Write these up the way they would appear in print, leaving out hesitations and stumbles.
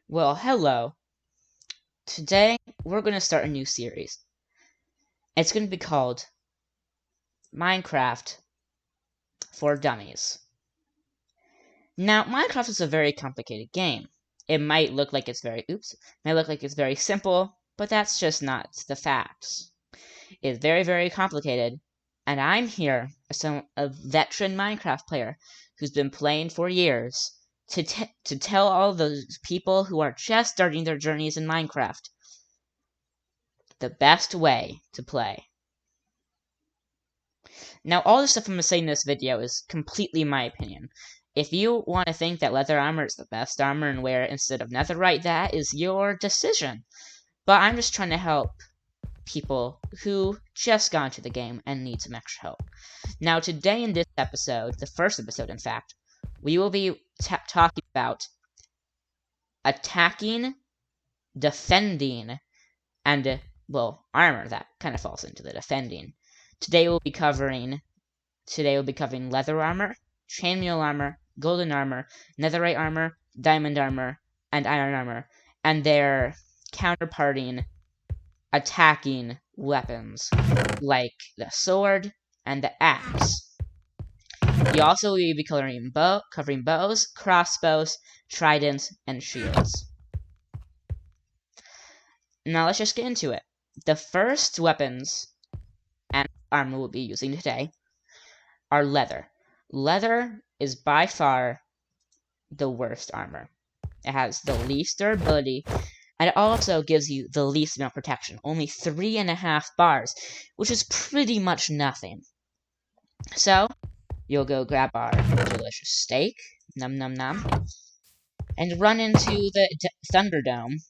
Well, hello. Today, we're going to start a new series. It's going to be called Minecraft for Dummies. Now, Minecraft is a very complicated game. It might look like it's very simple, but that's just not the facts. It's very, very complicated, and I'm here as a veteran Minecraft player who's been playing for years to tell all those people who are just starting their journeys in Minecraft the best way to play. Now, all the stuff I'm going to say in this video is completely my opinion. If you want to think that leather armor is the best armor and wear it instead of netherite, that is your decision. But I'm just trying to help people who just got into the game and need some extra help. Now, today in this episode, the first episode in fact, we will be talking about attacking, defending, and, well, armor. That kind of falls into the defending. Today we'll be covering leather armor, chainmail armor, golden armor, netherite armor, diamond armor, and iron armor, and their counterparting attacking weapons, like the sword and the axe. You also will be covering bows, crossbows, tridents, and shields. Now let's just get into it. The first weapons and armor we'll be using today are leather. Leather is by far the worst armor. It has the least durability, and it also gives you the least amount of protection. Only 3.5 bars, which is pretty much nothing. So, you'll go grab our delicious steak, num num num, and run into the Thunderdome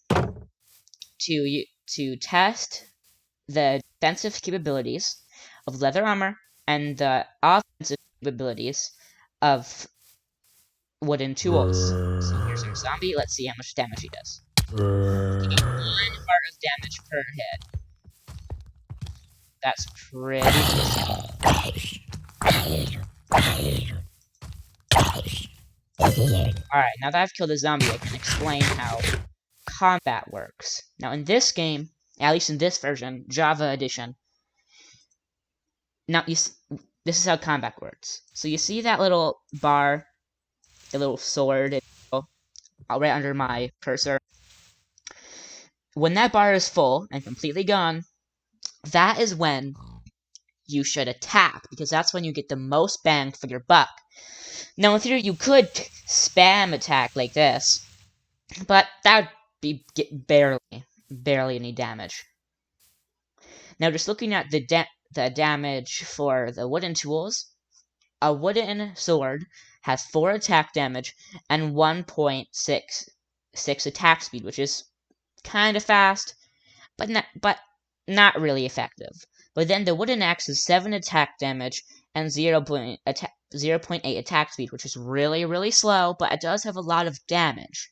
to test the defensive capabilities of leather armor and the offensive capabilities of wooden tools. So here's our zombie. Let's see how much damage he does. He gets 1 heart of damage per hit. That's pretty decent. Alright, now that I've killed a zombie, I can explain how combat works. Now in this game, at least in this version, Java Edition, this is how combat works. So you see that little bar, the little sword, right under my cursor? When that bar is full and completely gone, that is when you should attack, because that's when you get the most bang for your buck. Now in theory, you could spam attack like this, but that would be barely any damage. Now just looking at the damage for the wooden tools, a wooden sword has 4 attack damage and 1.66 attack speed, which is kind of fast, but not really effective. But then the wooden axe has 7 attack damage and 0.8 attack speed, which is really, really slow, but it does have a lot of damage.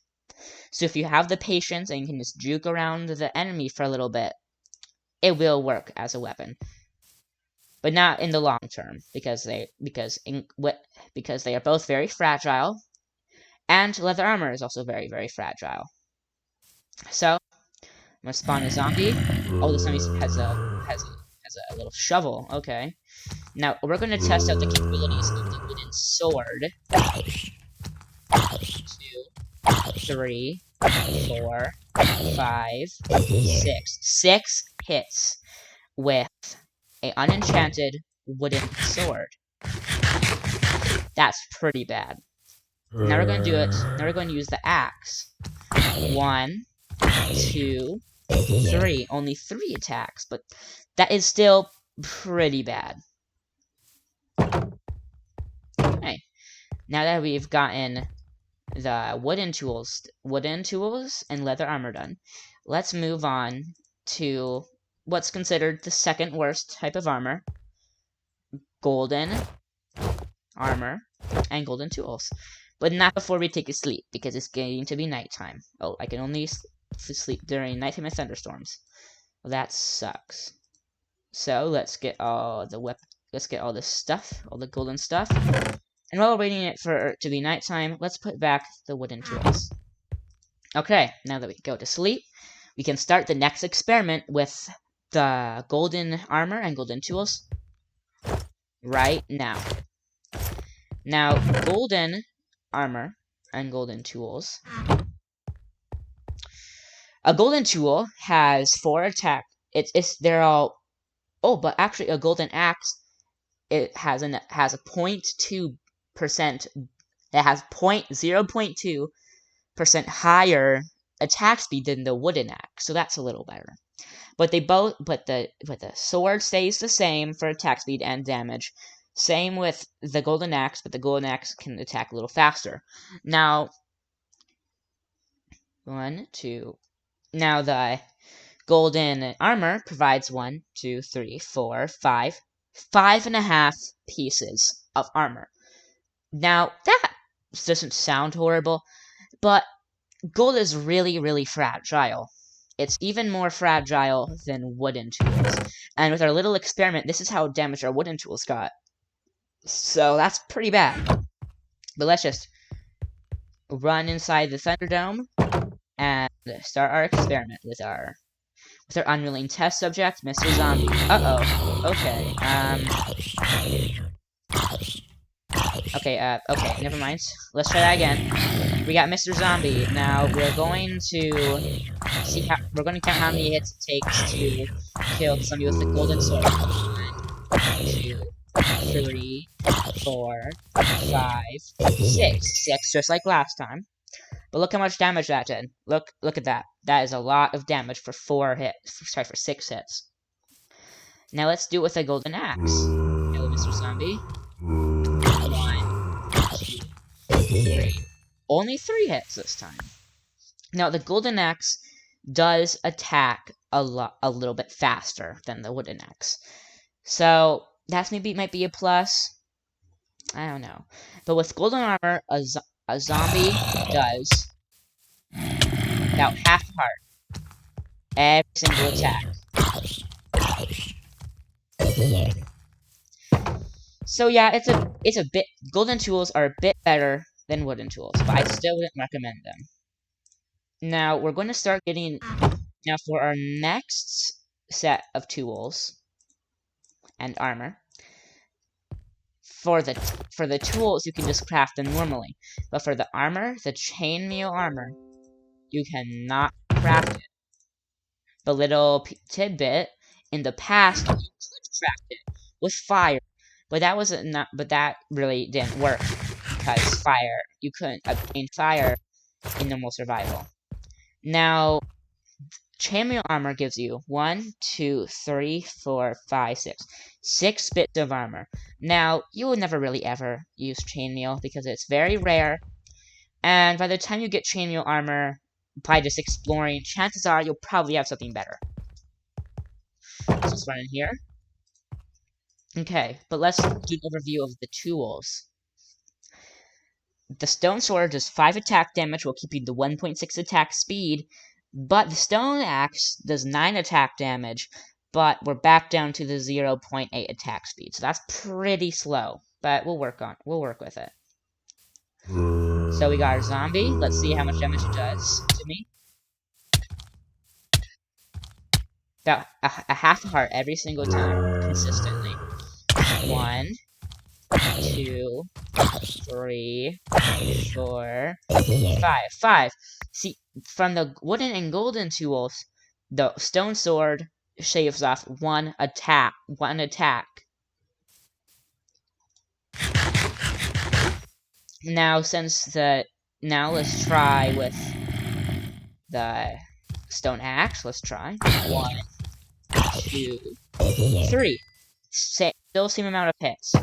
So if you have the patience and you can just juke around the enemy for a little bit, it will work as a weapon. But not in the long term, because they are both very fragile, and leather armor is also very, very fragile. So I'm gonna spawn a zombie. Oh, the zombie has a little shovel. Okay. Now we're gonna test out the capabilities of the wooden sword. 2, 3, 4, 5, 6. 6 hits with an unenchanted wooden sword. That's pretty bad. Now we're going to do it. Now we're going to use the axe. 1, 2, 3. Only 3 attacks, but that is still pretty bad. Okay. Now that we've gotten the wooden tools and leather armor done, let's move on to what's considered the second worst type of armor: golden armor and golden tools. But not before we take a sleep, because it's going to be nighttime. Oh, I can only sleep during nighttime and thunderstorms. Well, that sucks. So let's get all the stuff, all the golden stuff. And while we're waiting for it to be nighttime, let's put back the wooden tools. Okay, now that we go to sleep, we can start the next experiment with the golden armor and golden tools right now. Now, golden armor and golden tools. A golden tool has 4 attack. They're all. Oh, but actually, a golden axe, it has a 0.2%. It has 0.2% higher attack speed than the wooden axe, so that's a little better. But the sword stays the same for attack speed and damage. Same with the golden axe, but the golden axe can attack a little faster. Now, 1, 2. Now the golden armor provides 1, 2, 3, 4, 5, 5.5 pieces of armor. Now that doesn't sound horrible, but gold is really, really fragile. It's even more fragile than wooden tools. And with our little experiment, this is how damaged our wooden tools got. So that's pretty bad. But let's just run inside the Thunderdome and start our experiment with our unwilling test subject, Mr. Zombie. Uh-oh. Okay, okay, never mind. Let's try that again. We got Mr. Zombie. Now, we're going to we're going to count how many hits it takes to kill somebody with the golden sword. 1, 2, 3, 4, 5, 6. 6, just like last time. But look how much damage that did. Look at that. That is a lot of damage for 4 hits. Sorry, for 6 hits. Now let's do it with a golden axe. Hello, Mr. Zombie. 1, 2, 3. Only 3 hits this time. Now the golden axe does attack a little bit faster than the wooden axe, so that's might be a plus. I don't know, but with golden armor, a zombie does about half a heart every single attack. So yeah, it's a bit. Golden tools are a bit better than wooden tools, but I still wouldn't recommend them. Now we're going to start getting. Now for our next set of tools and armor. For the tools, you can just craft them normally, but for the armor, the chainmail armor, you cannot craft it. The little tidbit: in the past, you could craft it with fire, but that really didn't work because you couldn't obtain fire in normal survival. Now, chainmail armor gives you 1, 2, 3, 4, 5, 6. 6 bits of armor. Now, you will never really ever use chainmail because it's very rare. And by the time you get chainmail armor, by just exploring, chances are you'll probably have something better. So let's run in here. Okay, but let's do an overview of the tools. The stone sword does 5 attack damage while keeping the 1.6 attack speed. But the stone axe does 9 attack damage, but we're back down to the 0.8 attack speed. So that's pretty slow, but we'll work with it. So we got our zombie. Let's see how much damage it does to me. About a half a heart every single time, consistently. 1, 2, 3, 4, 5. 5. See, from the wooden and golden tools, the stone sword shaves off 1 attack. Now let's try with the stone axe. Let's try. 1, 2, 3. Still same amount of hits.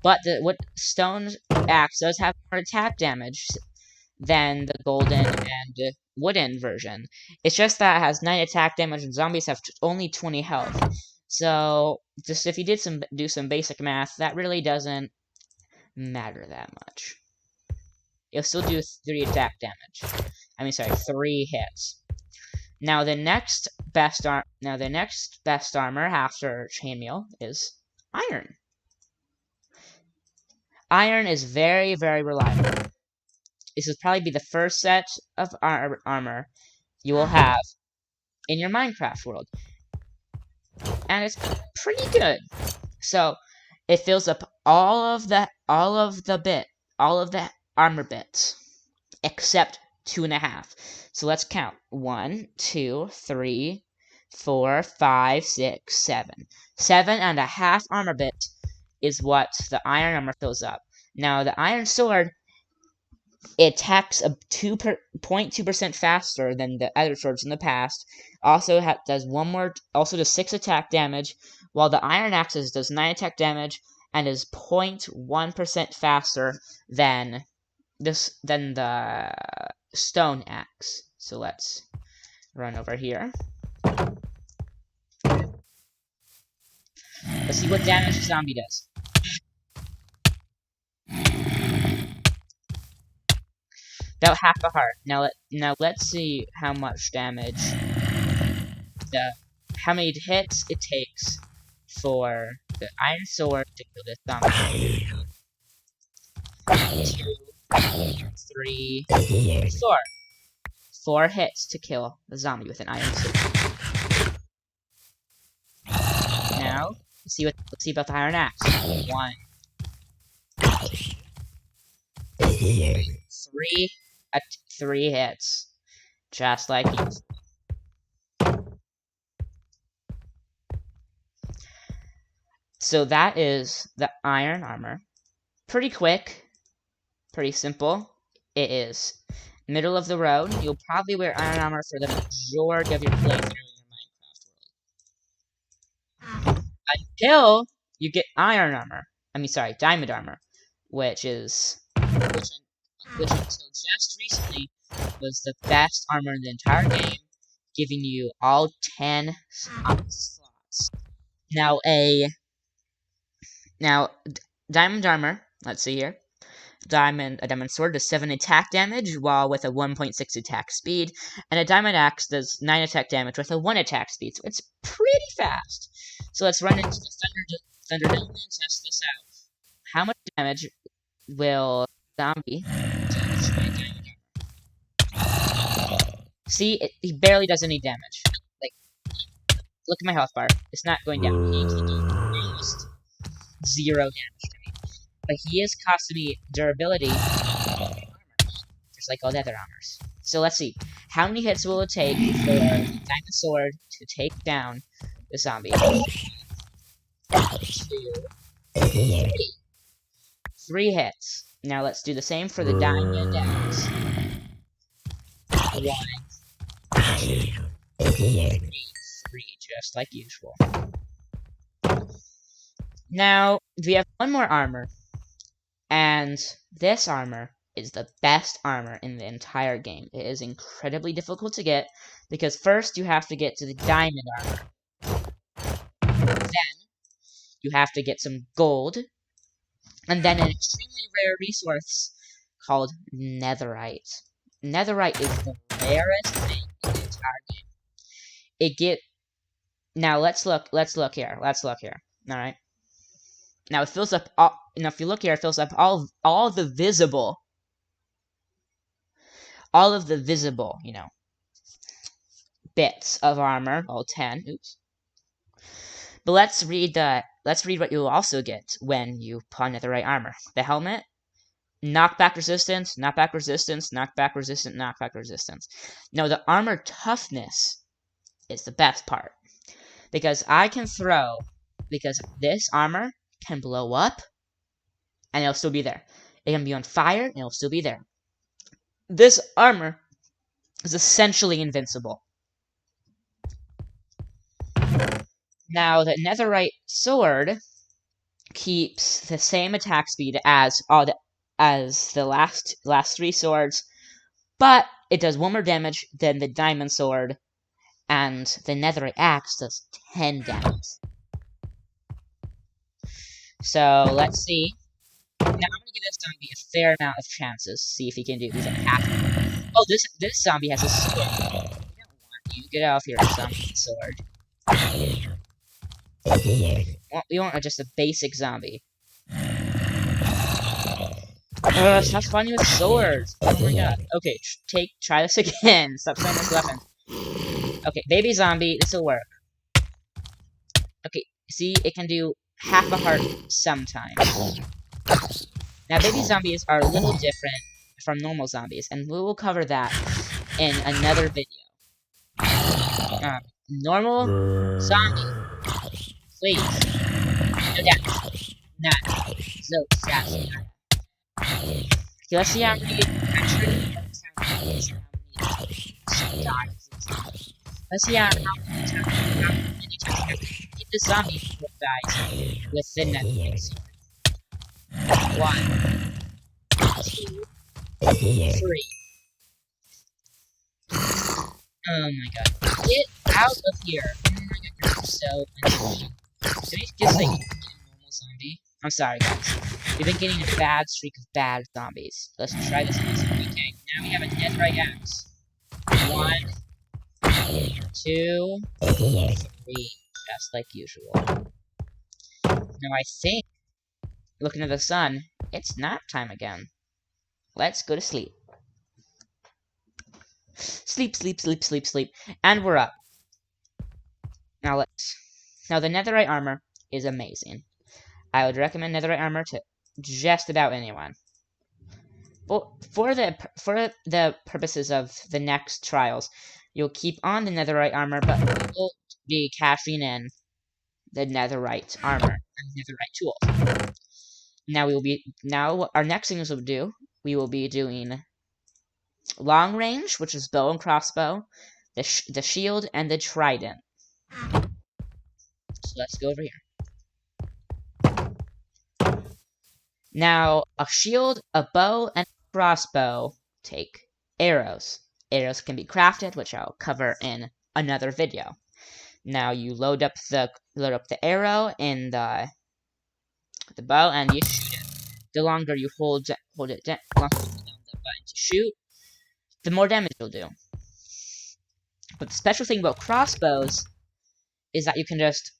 But the stone axe does have more attack damage than the golden and wooden version. It's just that it has 9 attack damage and zombies have only 20 health. So just if you do some basic math, that really doesn't matter that much. You'll still do 3 attack damage. 3 hits. Now the next best armor after chainmail is iron. Iron is very, very reliable. this will probably be the first set of armor you will have in your Minecraft world. And it's pretty good. So it fills up all of the armor bits except 2.5. So let's count. 1, 2, 3, 4, 5, 6, 7. 7.5 armor bits is what the iron armor fills up. Now the iron sword, it attacks a 2.2% faster than the other swords in the past. Also does 6 attack damage, while the iron axes does 9 attack damage and is 0.1% faster than the stone axe. So let's run over here. Let's see what damage the zombie does. About half a heart. Now let's see how much damage how many hits it takes for the iron sword to kill this zombie. 2, 3, 4. 4 hits to kill the zombie with an iron sword. Now, let's see about the iron axe. 1, 3 hits. Just like these. So that is the iron armor. Pretty quick. Pretty simple. It is middle of the road. You'll probably wear iron armor for the majority of your playthrough in your Minecraft world. Until you get iron armor. Diamond armor. Which until just recently was the best armor in the entire game, giving you all 10 slots. Now diamond armor, let's see here. A diamond sword does 7 attack damage, while with a 1.6 attack speed, and a diamond axe does 9 attack damage with a 1 attack speed, so it's pretty fast. So let's run into the Thunder Dome and test this out. How much damage will zombie do to my diamond armor? See, he barely does any damage. Like, look at my health bar. It's not going down. He's doing almost 0 damage to me. But he is costing me durability, just like all the other armors. So let's see. How many hits will it take for the diamond sword to take down the zombie? 2, 3. 3 hits. Now let's do the same for the diamond axe. 1, 2, 3, just like usual. Now, we have one more armor. And this armor is the best armor in the entire game. It is incredibly difficult to get, because first you have to get to the diamond armor. Then, you have to get some gold. And then an extremely rare resource called netherite. Netherite is the rarest thing in the entire game. Now let's look here. Alright. Now it fills up all. Now if you look here, it fills up all of the visible, bits of armor. All 10. Oops. But let's read what you'll also get when you put on netherite armor. The helmet, knockback resistance, knockback resistance, knockback resistant, knockback resistance. Now the armor toughness is the best part, because this armor can blow up and it'll still be there. It can be on fire and it'll still be there. This armor is essentially invincible. Now the netherite sword keeps the same attack speed as the last 3 swords, but it does 1 more damage than the diamond sword, and the netherite axe does 10 damage. So let's see. Now I'm gonna give this zombie a fair amount of chances. See if he can do these at half. Oh, this zombie has a sword. We don't want you. Get out of here, zombie sword. We want just a basic zombie. Stop spawning with swords. Oh my god. Okay, try this again. Stop spawning this weapon. Okay, baby zombie, this will work. Okay, see, it can do half a heart sometimes. Now, baby zombies are a little different from normal zombies, and we will cover that in another video. Normal zombie, please. No damage. None. So fast. Okay, let's see how many. I'm sure you know how many dies. Let's see how many times hit the zombie dies with the Netflix. 1, 2, 3. Oh my god. Get out of here. Oh my god, you're so annoying. So he's just like a normal zombie. I'm sorry, guys. We've been getting a bad streak of bad zombies. Let's try this again. Okay, now we have a netherite axe. 1, 2, 3. Just like usual. Now I think, looking at the sun, it's nap time again. Let's go to sleep. Sleep, sleep, sleep, sleep, sleep. And we're up. Now the netherite armor is amazing. I would recommend netherite armor to just about anyone. Well, for the purposes of the next trials, you'll keep on the netherite armor, but you'll be cashing in the netherite armor and netherite tools. Now our next things we'll do, we will be doing long range, which is bow and crossbow, the shield, and the trident. So let's go over here. Now, a shield, a bow, and a crossbow take arrows. Arrows can be crafted, which I'll cover in another video. Now you load up the arrow in the bow, and you shoot it. The longer you hold it down the button to shoot, the more damage you'll do. But the special thing about crossbows is that you can just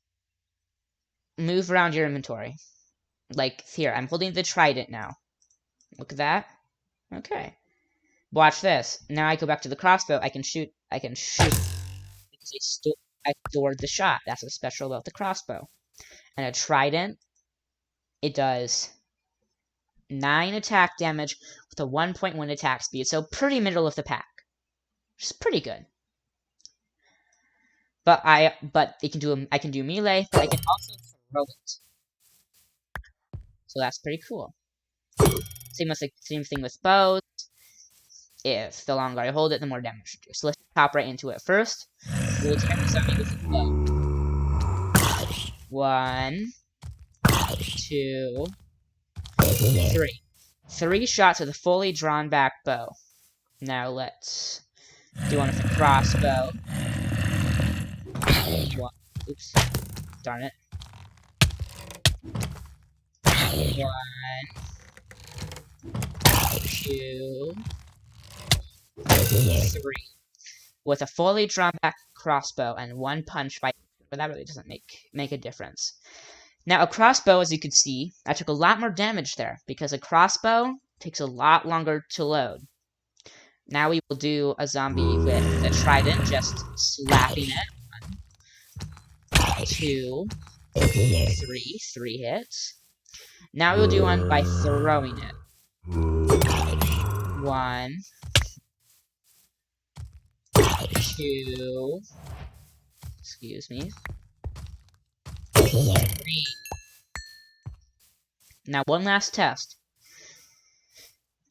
move around your inventory. Like here, I'm holding the trident now. Look at that. Okay. Watch this. Now I go back to the crossbow. I can shoot because I stored the shot. That's what's special about the crossbow. And a trident, it does 9 attack damage with a 1.1 attack speed. So pretty middle of the pack. Which is pretty good. But I can do melee, but I can also throw it. So that's pretty cool. Same thing with bows. If the longer I hold it, the more damage you do. So let's hop right into it. First, we'll attack something with a bow. 1, 2, 3. 3 shots with a fully drawn back bow. Now let's do one with a crossbow. Oops. Darn it. 1, 2, 3. With a fully drawn back crossbow and 1 punch by, but that really doesn't make a difference. Now a crossbow, as you can see, I took a lot more damage there because a crossbow takes a lot longer to load. Now we will do a zombie with a trident, just slapping it. 1, 2, 3. 3 hits. Now we will do one by throwing it. 1, 2. Excuse me. 3. Now one last test.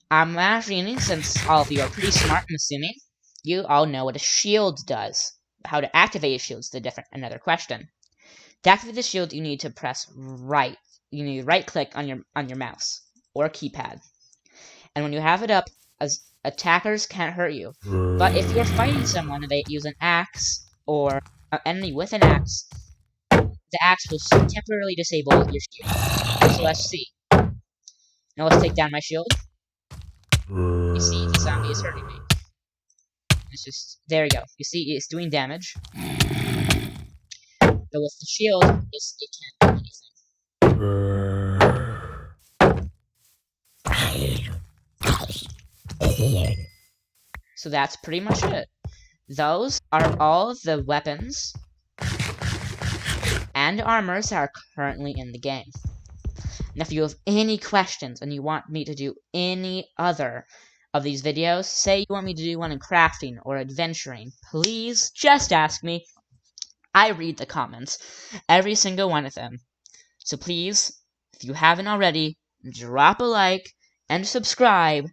I'm imagining, since all of you are pretty smart, I'm assuming, you all know what a shield does. How to activate a shield is another question. To activate the shield, you need to press right. You need to right-click on your mouse or keypad. And when you have it up, as attackers can't hurt you. But if you're fighting someone and they use an axe or an enemy with an axe, the axe will temporarily disable your shield. So let's see. Now let's take down my shield. You see, the zombie is hurting me. It's just, there we go. You see, it's doing damage. But with the shield, it can't do anything. So that's pretty much it. Those are all the weapons and armors that are currently in the game. And if you have any questions and you want me to do any other of these videos, say you want me to do one in crafting or adventuring, please just ask me. I read the comments, every single one of them. So please, if you haven't already, drop a like and subscribe.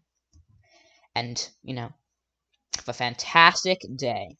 And, have a fantastic day.